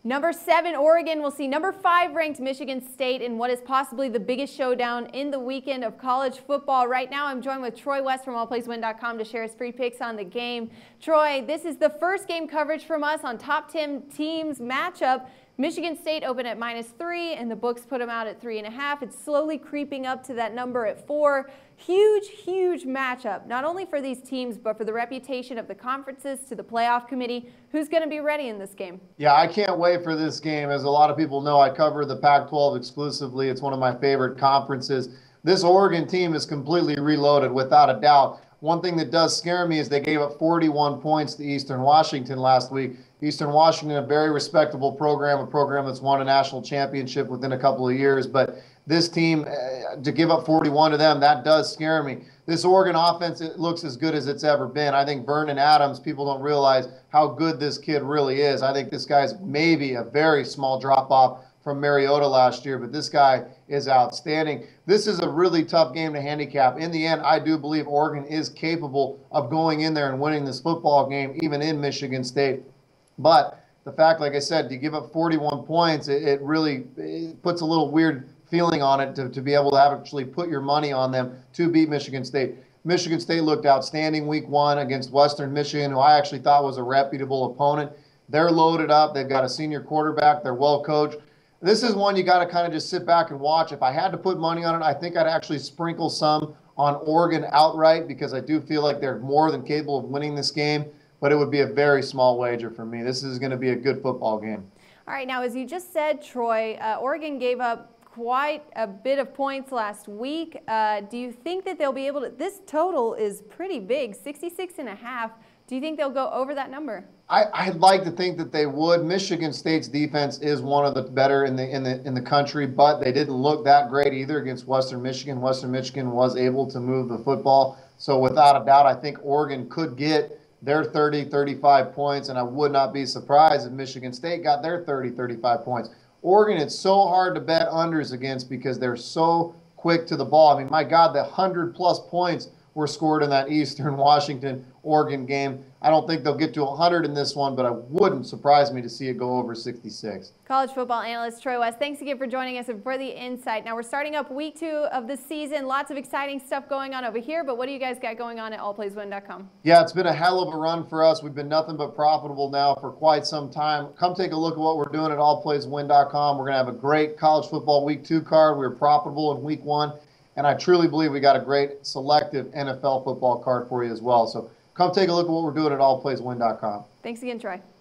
Number 7, Oregon will see number 5 ranked Michigan State in what is possibly the biggest showdown in the weekend of college football. Right now, I'm joined with Troy West from allplayswin.com to share his free picks on the game. Troy, this is the first game coverage from us on top 10 teams matchup. Michigan State opened at -3, and the books put them out at 3.5. It's slowly creeping up to that number at 4. Huge matchup, not only for these teams, but for the reputation of the conferences to the playoff committee. Who's going to be ready in this game? Yeah, I can't wait for this game. As a lot of people know, I cover the Pac-12 exclusively. It's one of my favorite conferences. This Oregon team is completely reloaded, without a doubt. One thing that does scare me is they gave up 41 points to Eastern Washington last week. Eastern Washington, a very respectable program, a program that's won a national championship within a couple of years. But this team, to give up 41 to them, that does scare me. This Oregon offense, it looks as good as it's ever been. I think Vernon Adams, people don't realize how good this kid really is. I think this guy's maybe a very small drop-off from Mariota last year, but this guy is outstanding. This is a really tough game to handicap. In the end, I do believe Oregon is capable of going in there and winning this football game, even in Michigan State. But the fact, like I said, to give up 41 points, it really puts a little weird feeling on it to be able to actually put your money on them to beat Michigan State. Michigan State looked outstanding week 1 against Western Michigan, who I actually thought was a reputable opponent. They're loaded up. They've got a senior quarterback. They're well coached. This is one you got to kind of just sit back and watch. If I had to put money on it, I think I'd actually sprinkle some on Oregon outright, because I do feel like they're more than capable of winning this game, but it would be a very small wager for me. This is going to be a good football game. All right, now as you just said, Troy, Oregon gave up quite a bit of points last week. Do you think that they'll be able to, this total is pretty big, 66.5. Do you think they'll go over that number? I'd like to think that they would. Michigan State's defense is one of the better in the country, but they didn't look that great either against Western Michigan. Western Michigan was able to move the football. So without a doubt, I think Oregon could get their 30, 35 points, and I would not be surprised if Michigan State got their 30, 35 points. Oregon, it's so hard to bet unders against because they're so quick to the ball. I mean, my God, the 100-plus points were scored in that Eastern Washington-Oregon game. I don't think they'll get to 100 in this one, but it wouldn't surprise me to see it go over 66. College football analyst Troy West, thanks again for joining us and for the insight. Now we're starting up week 2 of the season. Lots of exciting stuff going on over here, but what do you guys got going on at allplayswin.com? Yeah, it's been a hell of a run for us. We've been nothing but profitable now for quite some time. Come take a look at what we're doing at allplayswin.com. We're going to have a great college football week 2 card. We were profitable in week 1. And I truly believe we got a great selective NFL football card for you as well. So come take a look at what we're doing at allplayswin.com. Thanks again, Troy.